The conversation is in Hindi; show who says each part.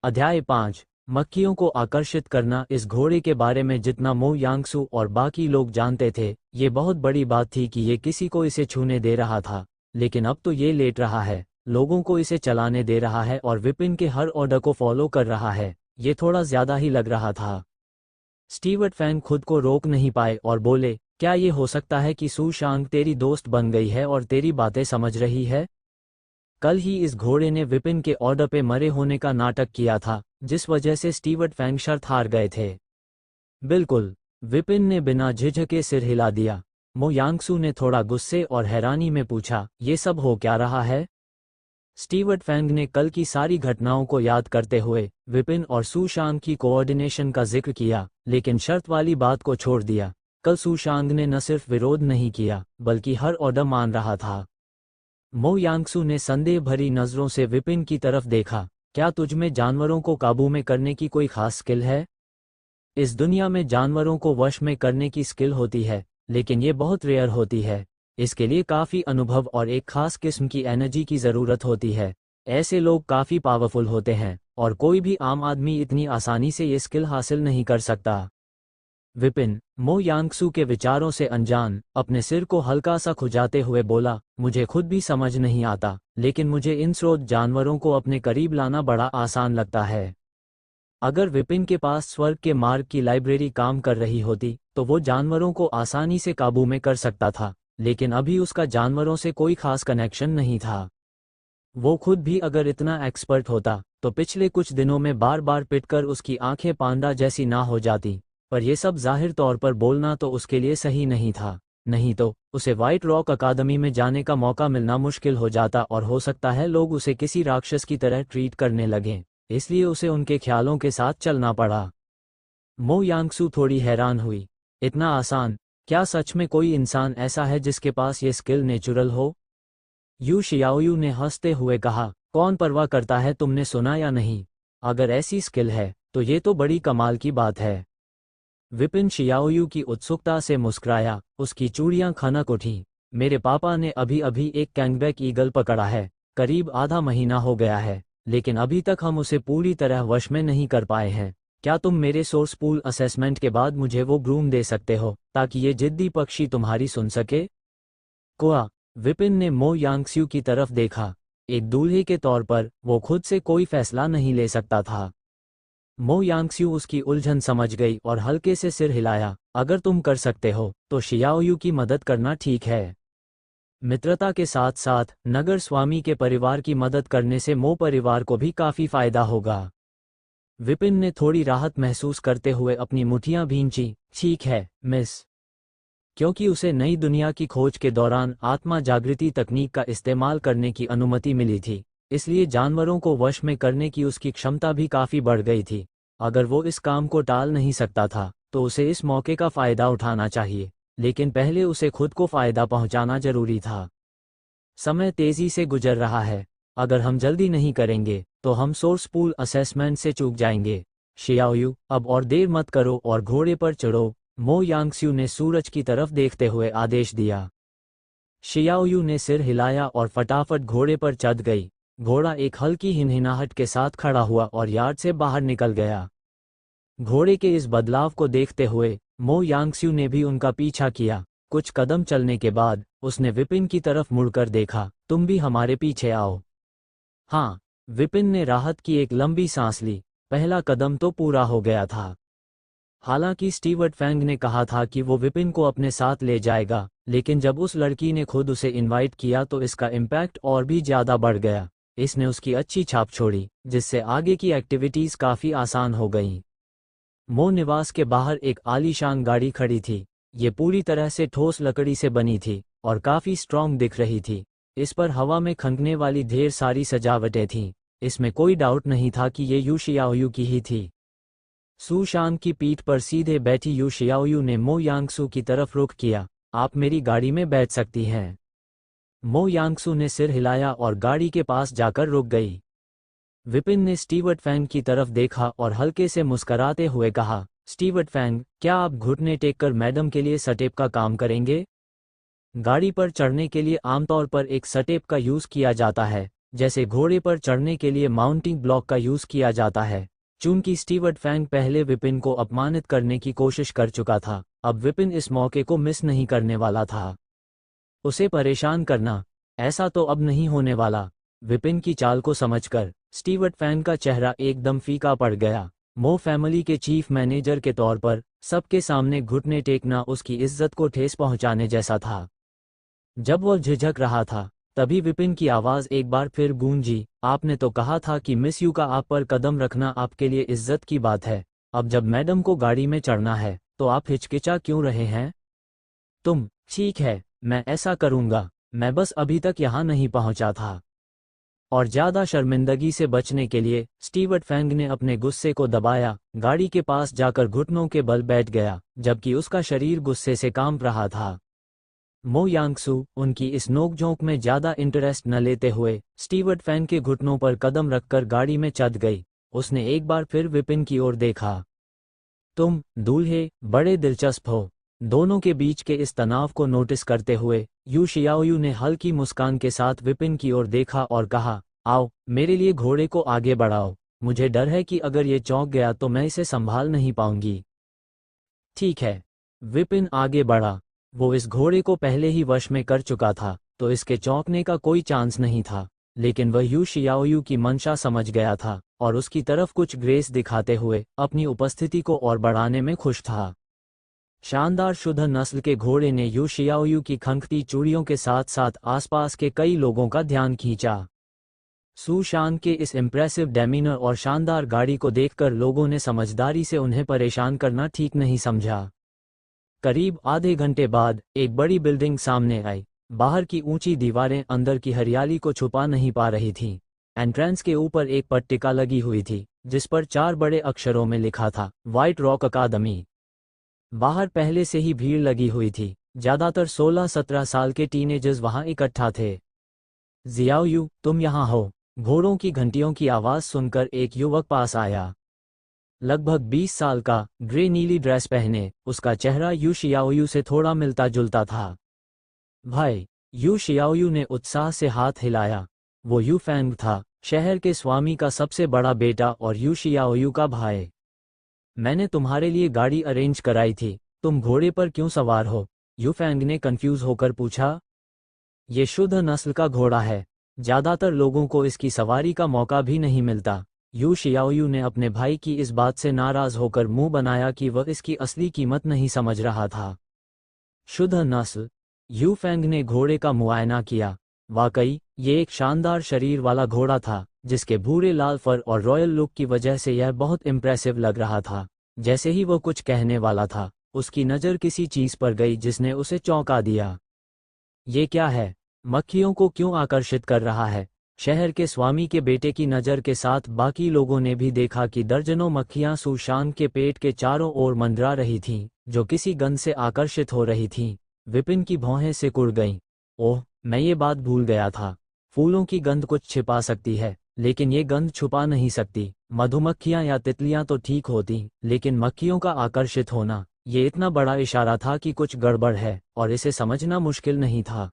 Speaker 1: अध्याय 5। मक्खियों को आकर्षित करना। इस घोड़े के बारे में जितना मो यांगसू और बाकी लोग जानते थे, ये बहुत बड़ी बात थी कि ये किसी को इसे छूने दे रहा था। लेकिन अब तो ये लेट रहा है, लोगों को इसे चलाने दे रहा है और विपिन के हर ऑर्डर को फॉलो कर रहा है। ये थोड़ा ज्यादा ही लग रहा था। स्टीवर्ट फैंग खुद को रोक नहीं पाए और बोले, क्या ये हो सकता है कि सू शांग तेरी दोस्त बन गई है और तेरी बातें समझ रही है? कल ही इस घोड़े ने विपिन के ऑर्डर पे मरे होने का नाटक किया था, जिस वजह से स्टीवर्ट फैंग शर्त हार गए थे। बिल्कुल, विपिन ने बिना झिझके सिर हिला दिया। मो यांगसू ने थोड़ा गुस्से और हैरानी में पूछा, ये सब हो क्या रहा है? स्टीवर्ट फैंग ने कल की सारी घटनाओं को याद करते हुए विपिन और सुशांग की कोऑर्डिनेशन का जिक्र किया, लेकिन शर्त वाली बात को छोड़ दिया। कल सुशांग ने न सिर्फ विरोध नहीं किया, बल्कि हर ऑर्डर मान रहा था। मो यांगसू ने संदेह भरी नजरों से विपिन की तरफ देखा, क्या तुझमें जानवरों को काबू में करने की कोई खास स्किल है? इस दुनिया में जानवरों को वश में करने की स्किल होती है, लेकिन ये बहुत रेयर होती है। इसके लिए काफ़ी अनुभव और एक खास किस्म की एनर्जी की ज़रूरत होती है। ऐसे लोग काफ़ी पावरफुल होते हैं और कोई भी आम आदमी इतनी आसानी से ये स्किल हासिल नहीं कर सकता। विपिन, मो यांगसू के विचारों से अनजान, अपने सिर को हल्का सा खुजाते हुए बोला, मुझे खुद भी समझ नहीं आता, लेकिन मुझे इन स्रोत जानवरों को अपने करीब लाना बड़ा आसान लगता है। अगर विपिन के पास स्वर्ग के मार्ग की लाइब्रेरी काम कर रही होती, तो वो जानवरों को आसानी से काबू में कर सकता था, लेकिन अभी उसका जानवरों से कोई खास कनेक्शन नहीं था। वो खुद भी अगर इतना एक्सपर्ट होता, तो पिछले कुछ दिनों में बार बार पिटकर उसकी आंखें पांडा जैसी ना हो जाती, पर यह सब जाहिर तौर पर बोलना तो उसके लिए सही नहीं था। नहीं तो उसे व्हाइट रॉक अकादमी में जाने का मौका मिलना मुश्किल हो जाता और हो सकता है लोग उसे किसी राक्षस की तरह ट्रीट करने लगें, इसलिए उसे उनके ख्यालों के साथ चलना पड़ा। मो यांगसू थोड़ी हैरान हुई, इतना आसान? क्या सच में कोई इंसान ऐसा है जिसके पास ये स्किल नेचुरल हो? यू शियाओयू ने हंसते हुए कहा, कौन परवाह करता है, तुमने सुना या नहीं? अगर ऐसी स्किल है, तो ये तो बड़ी कमाल की बात है। विपिन शियाओयू की उत्सुकता से मुस्कुराया, उसकी चूड़ियां खनक उठीं। मेरे पापा ने अभी अभी एक कैंगबैक ईगल पकड़ा है, करीब आधा महीना हो गया है, लेकिन अभी तक हम उसे पूरी तरह वश में नहीं कर पाए हैं। क्या तुम मेरे सोर्स पूल असेसमेंट के बाद मुझे वो ग्रूम दे सकते हो, ताकि ये जिद्दी पक्षी तुम्हारी सुन सके? कोआ, विपिन ने मो यांगस्यू की तरफ देखा। एक दूल्हे के तौर पर वो खुद से कोई फैसला नहीं ले सकता था। मो यांगस्यू उसकी उलझन समझ गई और हल्के से सिर हिलाया, अगर तुम कर सकते हो, तो शियाओयू की मदद करना ठीक है। मित्रता के साथ साथ नगर स्वामी के परिवार की मदद करने से मो परिवार को भी काफ़ी फायदा होगा। विपिन ने थोड़ी राहत महसूस करते हुए अपनी मुठियां भींची। ठीक है, मिस। क्योंकि उसे नई दुनिया की खोज के दौरान आत्मा जागृति तकनीक का इस्तेमाल करने की अनुमति मिली थी, इसलिए जानवरों को वश में करने की उसकी क्षमता भी काफ़ी बढ़ गई थी। अगर वो इस काम को टाल नहीं सकता था, तो उसे इस मौके का फ़ायदा उठाना चाहिए, लेकिन पहले उसे खुद को फ़ायदा पहुंचाना जरूरी था। समय तेज़ी से गुजर रहा है, अगर हम जल्दी नहीं करेंगे तो हम सोर्स पूल असेसमेंट से चूक जाएंगे। शियाओयू, अब और देर मत करो और घोड़े पर चढ़ो, मो यांगस्यू ने सूरज की तरफ देखते हुए आदेश दिया। शियाओयू ने सिर हिलाया और फटाफट घोड़े पर चढ़ गई। घोड़ा एक हल्की हिनहिनाहट के साथ खड़ा हुआ और यार्ड से बाहर निकल गया। घोड़े के इस बदलाव को देखते हुए मो यांगस्यू ने भी उनका पीछा किया। कुछ कदम चलने के बाद उसने विपिन की तरफ मुड़कर देखा, तुम भी हमारे पीछे आओ। हाँ, विपिन ने राहत की एक लंबी सांस ली, पहला कदम तो पूरा हो गया था। हालांकि स्टीवर्ट फैंग ने कहा था कि वो विपिन को अपने साथ ले जाएगा, लेकिन जब उस लड़की ने खुद उसे इनवाइट किया तो इसका इम्पैक्ट और भी ज़्यादा बढ़ गया। इसने उसकी अच्छी छाप छोड़ी, जिससे आगे की एक्टिविटीज़ काफ़ी आसान हो गईं। मो निवास के बाहर एक आलीशान गाड़ी खड़ी थी। ये पूरी तरह से ठोस लकड़ी से बनी थी और काफ़ी स्ट्रॉन्ग दिख रही थी। इस पर हवा में खंगने वाली ढेर सारी सजावटें थीं। इसमें कोई डाउट नहीं था कि ये यू शियाओयू की ही थी। सुशांग की पीठ पर सीधे बैठी यू शियाओयू ने मो यांगसू की तरफ रुख किया, आप मेरी गाड़ी में बैठ सकती हैं। मो यांगसू ने सिर हिलाया और गाड़ी के पास जाकर रुक गई। विपिन ने स्टीवर्ट फैंग की तरफ देखा और हल्के से मुस्कराते हुए कहा, स्टीवर्ट फैंग, क्या आप घुटने टेककर मैडम के लिए सटेप का काम करेंगे? गाड़ी पर चढ़ने के लिए आमतौर पर एक सटेप का यूज़ किया जाता है, जैसे घोड़े पर चढ़ने के लिए माउंटिंग ब्लॉक का यूज किया जाता है। चूंकि स्टीवर्ट फैंग पहले विपिन को अपमानित करने की कोशिश कर चुका था, अब विपिन इस मौके को मिस नहीं करने वाला था। उसे परेशान करना, ऐसा तो अब नहीं होने वाला। विपिन की चाल को समझकर स्टीवर्ट फैंग का चेहरा एकदम फीका पड़ गया। मो फैमिली के चीफ मैनेजर के तौर पर सबके सामने घुटने टेकना उसकी इज्जत को ठेस पहुंचाने जैसा था। जब वह झिझक रहा था, तभी विपिन की आवाज एक बार फिर गूंजी, आपने तो कहा था कि मिस यू का आप पर कदम रखना आपके लिए इज्जत की बात है। अब जब मैडम को गाड़ी में चढ़ना है तो आप हिचकिचा क्यों रहे हैं? ठीक है, मैं ऐसा करूंगा, मैं बस अभी तक यहाँ नहीं पहुंचा था। और ज्यादा शर्मिंदगी से बचने के लिए स्टीवर्ट फैंग ने अपने गुस्से को दबाया, गाड़ी के पास जाकर घुटनों के बल बैठ गया, जबकि उसका शरीर गुस्से से कांप रहा था। मो यांगसू उनकी इस नोकझोंक में ज्यादा इंटरेस्ट न लेते हुए स्टीवर्ट फैंग के घुटनों पर कदम रखकर गाड़ी में चढ़ गई। उसने एक बार फिर विपिन की ओर देखा। तुम दूल्हे बड़े दिलचस्प हो। दोनों के बीच के इस तनाव को नोटिस करते हुए यू शियाओयू ने हल्की मुस्कान के साथ विपिन की ओर देखा और कहा, आओ मेरे लिए घोड़े को आगे बढ़ाओ, मुझे डर है कि अगर ये चौंक गया तो मैं इसे संभाल नहीं पाऊंगी। ठीक है। विपिन आगे बढ़ा। वो इस घोड़े को पहले ही वश में कर चुका था, तो इसके चौंकने का कोई चांस नहीं था। लेकिन वह यू शियाओयू की मंशा समझ गया था और उसकी तरफ कुछ ग्रेस दिखाते हुए अपनी उपस्थिति को और बढ़ाने में खुश था। शानदार शुद्ध नस्ल के घोड़े ने यू शियाओयू की खंखती चूड़ियों के साथ साथ आसपास के कई लोगों का ध्यान खींचा। सुशान के इस इम्प्रेसिव डेमीनर और शानदार गाड़ी को देखकर लोगों ने समझदारी से उन्हें परेशान करना ठीक नहीं समझा। करीब आधे घंटे बाद एक बड़ी बिल्डिंग सामने आई। बाहर की ऊंची दीवारें अंदर की हरियाली को छुपा नहीं पा रही थीं। एंट्रेंस के ऊपर एक पट्टिका लगी हुई थी जिस पर 4 बड़े अक्षरों में लिखा था, व्हाइट रॉक अकादमी। बाहर पहले से ही भीड़ लगी हुई थी, ज्यादातर 16-17 साल के टीनेजर्स वहां इकट्ठा थे। जियाओयू, तुम यहाँ हो? घोड़ों की घंटियों की आवाज सुनकर एक युवक पास आया। लगभग 20 साल का, ग्रे नीली ड्रेस पहने, उसका चेहरा यू शियाओयू से थोड़ा मिलता जुलता था। भाई, यू शियाओयू ने उत्साह से हाथ हिलाया। वो यू फैंग था, शहर के स्वामी का सबसे बड़ा बेटा और यू शियाओयू का भाई। मैंने तुम्हारे लिए गाड़ी अरेंज कराई थी, तुम घोड़े पर क्यों सवार हो? यू फैंग ने कंफ्यूज होकर पूछा। ये शुद्ध नस्ल का घोड़ा है, ज्यादातर लोगों को इसकी सवारी का मौका भी नहीं मिलता। यू शियाओयू ने अपने भाई की इस बात से नाराज होकर मुंह बनाया कि वह इसकी असली कीमत नहीं समझ रहा था। शुद्ध नस्ल? यू फैंग ने घोड़े का मुआयना किया। वाकई, ये एक शानदार शरीर वाला घोड़ा था, जिसके भूरे लाल फर और रॉयल लुक की वजह से यह बहुत इम्प्रेसिव लग रहा था। जैसे ही वो कुछ कहने वाला था, उसकी नज़र किसी चीज पर गई जिसने उसे चौंका दिया। ये क्या है? मक्खियों को क्यों आकर्षित कर रहा है? शहर के स्वामी के बेटे की नज़र के साथ बाकी लोगों ने भी देखा कि दर्जनों मक्खियां सुशान के पेट के चारों ओर मंडरा रही थीं, जो किसी गंध से आकर्षित हो रही थीं। विपिन की भौहें सिकुड़ गईं। ओह, मैं ये बात भूल गया था। फूलों की गंध कुछ छिपा सकती है, लेकिन ये गंध छुपा नहीं सकती। मधुमक्खियां या तितलियां तो ठीक होती, लेकिन मक्खियों का आकर्षित होना, ये इतना बड़ा इशारा था कि कुछ गड़बड़ है, और इसे समझना मुश्किल नहीं था।